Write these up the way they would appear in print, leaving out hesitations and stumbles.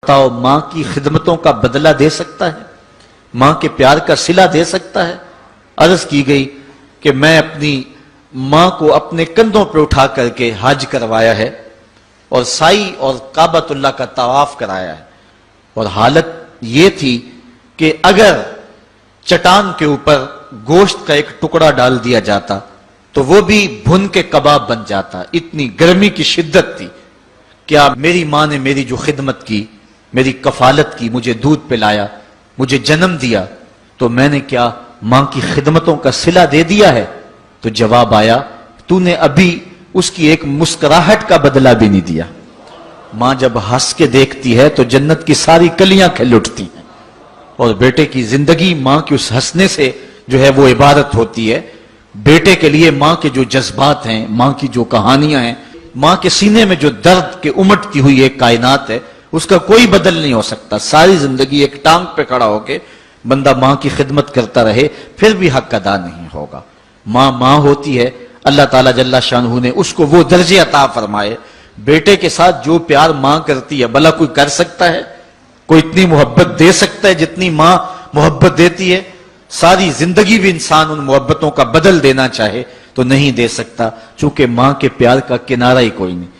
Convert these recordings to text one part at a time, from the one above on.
بتاؤ ماں کی خدمتوں کا بدلہ دے سکتا ہے؟ ماں کے پیار کا صلہ دے سکتا ہے؟ عرض کی گئی کہ میں اپنی ماں کو اپنے کندھوں پر اٹھا کر کے حج کروایا ہے اور سائی اور کعبۃ اللہ کا طواف کرایا ہے، اور حالت یہ تھی کہ اگر چٹان کے اوپر گوشت کا ایک ٹکڑا ڈال دیا جاتا تو وہ بھی بھن کے کباب بن جاتا، اتنی گرمی کی شدت تھی۔ کیا میری ماں نے میری جو خدمت کی، میری کفالت کی، مجھے دودھ پلایا، مجھے جنم دیا، تو میں نے کیا ماں کی خدمتوں کا صلہ دے دیا ہے؟ تو جواب آیا، تو نے ابھی اس کی ایک مسکراہٹ کا بدلہ بھی نہیں دیا۔ ماں جب ہنس کے دیکھتی ہے تو جنت کی ساری کلیاں کھل اٹھتی ہیں، اور بیٹے کی زندگی ماں کے اس ہنسنے سے جو ہے وہ عبادت ہوتی ہے۔ بیٹے کے لیے ماں کے جو جذبات ہیں، ماں کی جو کہانیاں ہیں، ماں کے سینے میں جو درد کے امٹتی ہوئی ایک کائنات ہے، اس کا کوئی بدل نہیں ہو سکتا۔ ساری زندگی ایک ٹانگ پہ کھڑا ہو کے بندہ ماں کی خدمت کرتا رہے پھر بھی حق ادا نہیں ہوگا۔ ماں ماں ہوتی ہے، اللہ تعالیٰ جل شانہ نے اس کو وہ درجے عطا فرمائے۔ بیٹے کے ساتھ جو پیار ماں کرتی ہے بھلا کوئی کر سکتا ہے؟ کوئی اتنی محبت دے سکتا ہے جتنی ماں محبت دیتی ہے؟ ساری زندگی بھی انسان ان محبتوں کا بدل دینا چاہے تو نہیں دے سکتا، چونکہ ماں کے پیار کا کنارہ ہی کوئی نہیں۔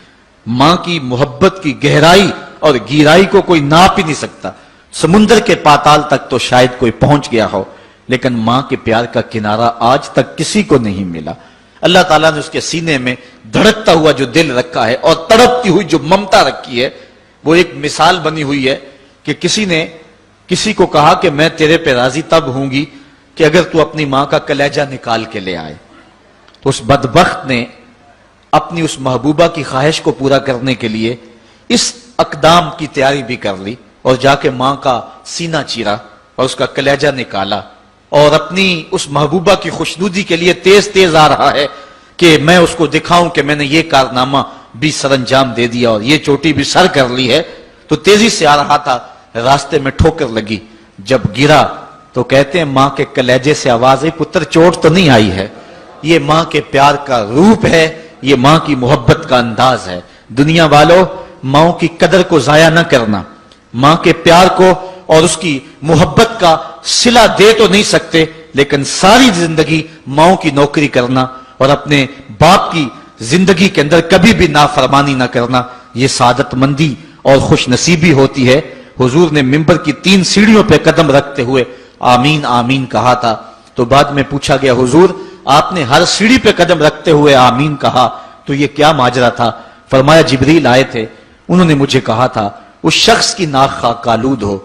ماں کی محبت کی گہرائی اور گہرائی کو کوئی ناپ ہی نہیں سکتا۔ سمندر کے پاتال تک تو شاید کوئی پہنچ گیا ہو، لیکن ماں کے پیار کا کنارہ آج تک کسی کو نہیں ملا۔ اللہ تعالیٰ نے اس کے سینے میں دھڑکتا ہوا جو دل رکھا ہے اور تڑپتی ہوئی جو ممتا رکھی ہے، وہ ایک مثال بنی ہوئی ہے کہ کسی نے کسی کو کہا کہ میں تیرے پہ راضی تب ہوں گی کہ اگر تو اپنی ماں کا کلیجہ نکال کے لے آئے۔ تو اس بدبخت نے اپنی اس محبوبہ کی خواہش کو پورا کرنے کے لیے اس اقدام کی تیاری بھی کر لی، اور جا کے ماں کا سینہ چیرا اور اس کا کلیجہ نکالا، اور اپنی اس محبوبہ کی خوشنودی کے لیے تیز تیز آ رہا ہے کہ میں اس کو دکھاؤں کہ میں نے یہ کارنامہ بھی سر انجام دے دیا اور یہ چوٹی بھی سر کر لی ہے۔ تو تیزی سے آ رہا تھا، راستے میں ٹھوکر لگی، جب گرا تو کہتے ہیں ماں کے کلیجے سے آواز آئی، پتر چوٹ تو نہیں آئی ہے؟ یہ ماں کے پیار کا روپ ہے، یہ ماں کی محبت کا انداز ہے۔ دنیا والوں، ماں کی قدر کو ضائع نہ کرنا، ماں کے پیار کو اور اس کی محبت کا صلہ دے تو نہیں سکتے، لیکن ساری زندگی ماں کی نوکری کرنا اور اپنے باپ کی زندگی کے اندر کبھی بھی نافرمانی نہ کرنا، یہ سعادت مندی اور خوش نصیبی ہوتی ہے۔ حضور نے منبر کی 3 سیڑھیوں پہ قدم رکھتے ہوئے آمین آمین کہا تھا، تو بعد میں پوچھا گیا حضور آپ نے ہر سیڑھی پہ قدم رکھتے ہوئے آمین کہا، تو یہ کیا ماجرا تھا؟ فرمایا جبریل آئے تھے، انہوں نے مجھے کہا تھا اس شخص کی ناک خاک آلود ہو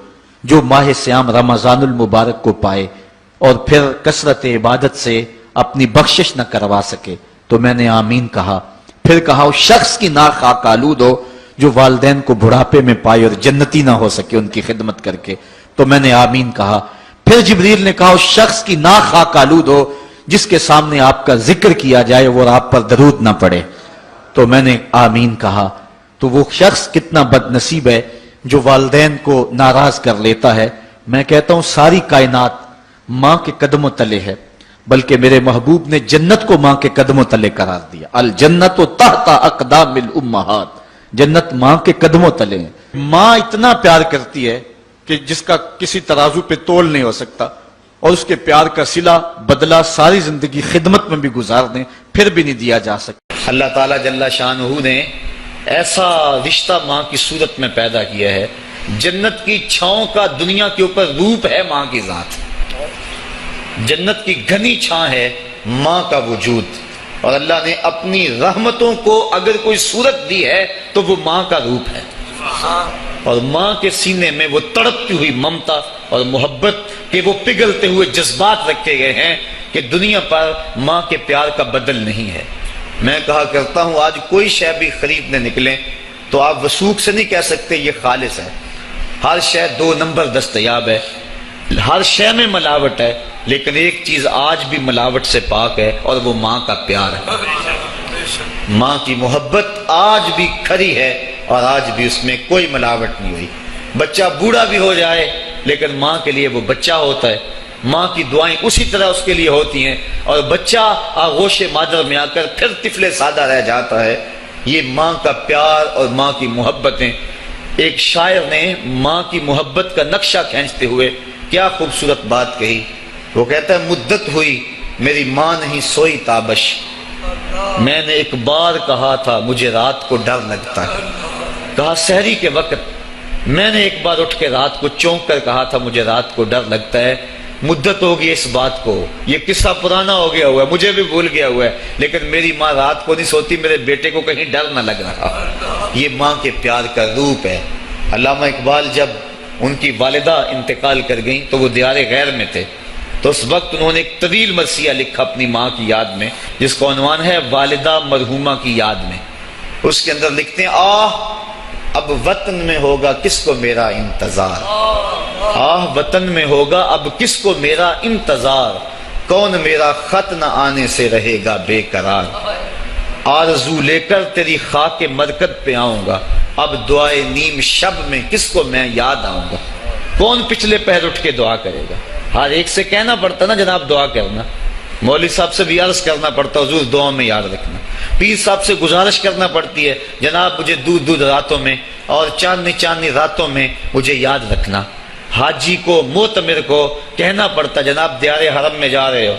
جو ماہ سیام رمضان المبارک کو پائے اور پھر کثرت عبادت سے اپنی بخشش نہ کروا سکے، تو میں نے آمین کہا۔ پھر کہا اس شخص کی ناک خاک آلود ہو جو والدین کو بڑھاپے میں پائے اور جنتی نہ ہو سکے ان کی خدمت کر کے، تو میں نے آمین کہا۔ پھر جبریل نے کہا اس شخص کی ناک خاک آلود ہو جس کے سامنے آپ کا ذکر کیا جائے اور آپ پر درود نہ پڑے، تو میں نے آمین کہا۔ تو وہ شخص کتنا بد نصیب ہے جو والدین کو ناراض کر لیتا ہے۔ میں کہتا ہوں ساری کائنات ماں کے قدموں تلے ہے، بلکہ میرے محبوب نے جنت کو ماں کے قدموں تلے قرار دیا۔ الجنت تحت اقدام الامہات، جنت ماں کے قدموں تلے ہیں۔ ماں اتنا پیار کرتی ہے کہ جس کا کسی ترازو پہ تول نہیں ہو سکتا، اور اس کے پیار کا صلہ بدلہ ساری زندگی خدمت میں بھی گزار دیں پھر بھی نہیں دیا جا سکتا۔ اللہ تعالیٰ جل شانہ نے ایسا رشتہ ماں کی صورت میں پیدا کیا ہے، جنت کی چھاؤں کا دنیا کے اوپر روپ ہے ماں کی ذات، جنت کی گھنی چھاں ہے ماں کا وجود، اور اللہ نے اپنی رحمتوں کو اگر کوئی صورت دی ہے تو وہ ماں کا روپ ہے، اور ماں کے سینے میں وہ تڑپتی ہوئی ممتا اور محبت کے وہ پگھلتے ہوئے جذبات رکھے گئے ہیں کہ دنیا پر ماں کے پیار کا بدل نہیں ہے۔ میں کہا کرتا ہوں آج کوئی شے بھی خریدنے نکلیں تو آپ وثوق سے نہیں کہہ سکتے یہ خالص ہے، ہر شے 2 نمبر دستیاب ہے، ہر شے میں ملاوٹ ہے، لیکن ایک چیز آج بھی ملاوٹ سے پاک ہے اور وہ ماں کا پیار ہے۔ ماں کی محبت آج بھی کھری ہے اور آج بھی اس میں کوئی ملاوٹ نہیں ہوئی۔ بچہ بوڑھا بھی ہو جائے لیکن ماں کے لیے وہ بچہ ہوتا ہے، ماں کی دعائیں اسی طرح اس کے لیے ہوتی ہیں، اور بچہ آغوش مادر میں آ کر پھر طفل سادہ رہ جاتا ہے۔ یہ ماں کا پیار اور ماں کی محبتیں ایک شاعر نے ماں کی محبت کا نقشہ کھینچتے ہوئے کیا خوبصورت بات کہی. وہ کہتا ہے مدت ہوئی میری ماں نہیں سوئی تابش، میں نے ایک بار کہا تھا مجھے رات کو ڈر لگتا ہے. کہا سحری کے وقت میں نے ایک بار اٹھ کے رات کو چونک کر کہا تھا مجھے رات کو ڈر لگتا ہے. مدت ہو گئی اس بات کو، یہ قصہ پرانا ہو گیا ہوا ہے، مجھے بھی بھول گیا ہوا ہے، لیکن میری ماں رات کو نہیں سوتی، میرے بیٹے کو کہیں ڈر نہ لگ رہا. یہ ماں کے پیار کا روپ ہے. علامہ اقبال جب ان کی والدہ انتقال کر گئیں تو وہ دیار غیر میں تھے، تو اس وقت انہوں نے ایک طویل مرثیہ لکھا اپنی ماں کی یاد میں، جس کا عنوان ہے والدہ مرحومہ کی یاد میں. اس کے اندر لکھتے ہیں اب وطن میں ہوگا کس کو میرا انتظار، وطن میں ہوگا اب کس کو میرا انتظار، کون میرا خط نہ آنے سے رہے گا بے قرار. آرزو لے کر تیری خاک مرکد پہ آؤں گا، اب دعائے نیم شب میں کس کو میں یاد آؤں گا. کون پچھلے پہر اٹھ کے دعا کرے گا. ہر ایک سے کہنا پڑتا نا جناب دعا کرنا، مولوی صاحب سے بھی عرض کرنا پڑتا حضور دعا میں یاد رکھنا، پیر صاحب سے گزارش کرنا پڑتی ہے جناب مجھے دودھ راتوں میں اور چاندنی راتوں میں مجھے یاد رکھنا. حاجی کو معتمر کو کہنا پڑتا جناب دیار حرم میں جا رہے ہو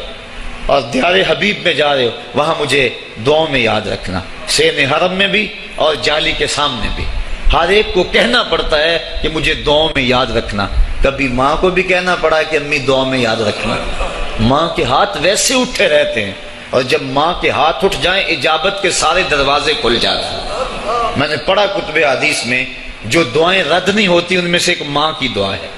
اور دیار حبیب میں جا رہے ہو، وہاں مجھے دعاؤں میں یاد رکھنا، سین حرم میں بھی اور جالی کے سامنے بھی. ہر ایک کو کہنا پڑتا ہے کہ مجھے دعاؤں میں یاد رکھنا. کبھی ماں کو بھی کہنا پڑا کہ امی دعاؤں میں یاد رکھنا. ماں کے ہاتھ ویسے اٹھے رہتے ہیں، اور جب ماں کے ہاتھ اٹھ جائیں اجابت کے سارے دروازے کھل جاتے ہیں. میں نے پڑھا کتب حدیث میں جو دعائیں رد نہیں ہوتی ان میں سے ایک ماں کی دعا ہے.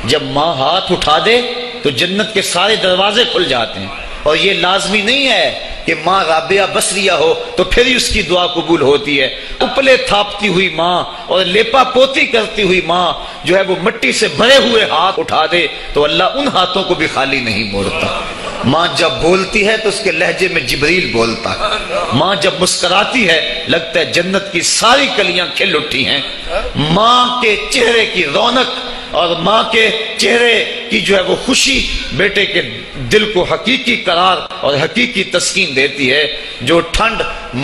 جب ماں ہاتھ اٹھا دے تو جنت کے سارے دروازے کھل جاتے ہیں. اور یہ لازمی نہیں ہے کہ ماں رابعہ بصریہ ہو تو پھر ہی اس کی دعا قبول ہوتی ہے. اپلے تھاپتی ہوئی ماں اور لیپا پوتی کرتی ہوئی ماں جو ہے وہ مٹی سے بھرے ہوئے ہاتھ اٹھا دے تو اللہ ان ہاتھوں کو بھی خالی نہیں موڑتا. ماں جب بولتی ہے تو اس کے لہجے میں جبریل بولتا ہے. ماں جب مسکراتی ہے لگتا ہے جنت کی ساری کلیاں کھل اٹھی ہیں. ماں کے چہرے کی رونق اور ماں کے چہرے کی جو ہے وہ خوشی بیٹے کے دل کو حقیقی قرار اور حقیقی تسکین دیتی ہے. جو ٹھنڈ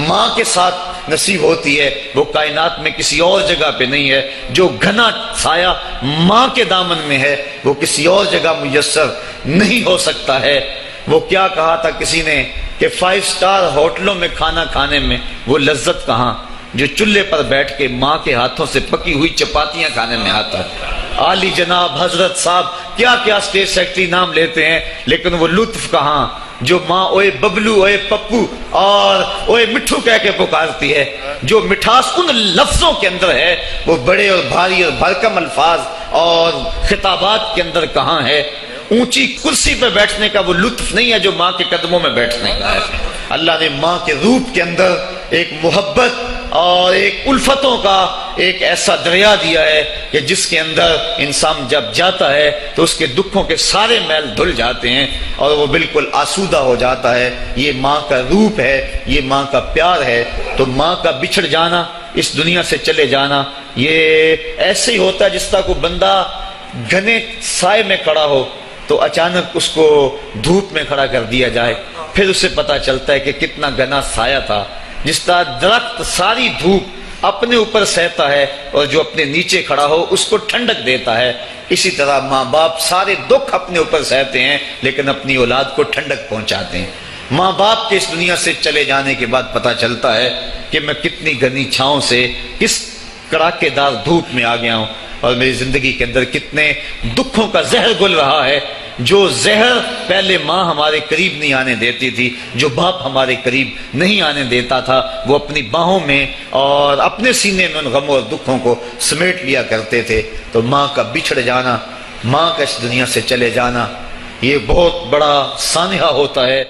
ماں کے ساتھ نصیب ہوتی ہے وہ کائنات میں کسی اور جگہ پہ نہیں ہے. جو گھنا سایہ ماں کے دامن میں ہے وہ کسی اور جگہ میسر نہیں ہو سکتا ہے. وہ کیا کہا تھا کسی نے کہ 5 اسٹار ہوٹلوں میں کھانا کھانے میں وہ لذت کہاں جو چولہے پر بیٹھ کے ماں کے ہاتھوں سے پکی ہوئی چپاتیاں کھانے میں آتا ہے. عالی جناب حضرت صاحب کیا کیا اسٹیٹ سیکرٹری نام لیتے ہیں، لیکن وہ لطف کہاں جو ماں اوئے ببلو اوئے پپو اور اوئے مٹھو کہہ کے پکارتی ہے. جو مٹھاس ان لفظوں کے اندر ہے وہ بڑے اور بھاری اور بھرکم الفاظ اور خطابات کے اندر کہاں ہے. اونچی کرسی پہ بیٹھنے کا وہ لطف نہیں ہے جو ماں کے قدموں میں بیٹھنے کا ہے. اللہ نے ماں کے روپ کے اندر ایک محبت اور ایک الفتوں کا ایک ایسا دریا دیا ہے کہ جس کے اندر انسان جب جاتا ہے تو اس کے دکھوں کے سارے میل دھل جاتے ہیں اور وہ بالکل آسودہ ہو جاتا ہے. یہ ماں کا روپ ہے، یہ ماں کا پیار ہے. تو ماں کا بچھڑ جانا، اس دنیا سے چلے جانا، یہ ایسے ہی ہوتا ہے جس طرح کوئی بندہ گھنے سائے میں کھڑا ہو تو اچانک اس کو دھوپ میں کھڑا کر دیا جائے، پھر اسے پتا چلتا ہے کہ کتنا گھنا سایہ تھا. جس طرح درخت ساری دھوپ اپنے اوپر سہتا ہے اور جو اپنے نیچے کھڑا ہو اس کو ٹھنڈک دیتا ہے، اسی طرح ماں باپ سارے دکھ اپنے اوپر سہتے ہیں لیکن اپنی اولاد کو ٹھنڈک پہنچاتے ہیں. ماں باپ کے اس دنیا سے چلے جانے کے بعد پتا چلتا ہے کہ میں کتنی گھنی چھاؤں سے کس کڑاکے دار دھوپ میں آ گیا ہوں اور میری زندگی کے اندر کتنے دکھوں کا زہر گل رہا ہے. جو زہر پہلے ماں ہمارے قریب نہیں آنے دیتی تھی، جو باپ ہمارے قریب نہیں آنے دیتا تھا، وہ اپنی باہوں میں اور اپنے سینے میں ان غموں اور دکھوں کو سمیٹ لیا کرتے تھے. تو ماں کا بچھڑ جانا، ماں کا اس دنیا سے چلے جانا، یہ بہت بڑا سانحہ ہوتا ہے.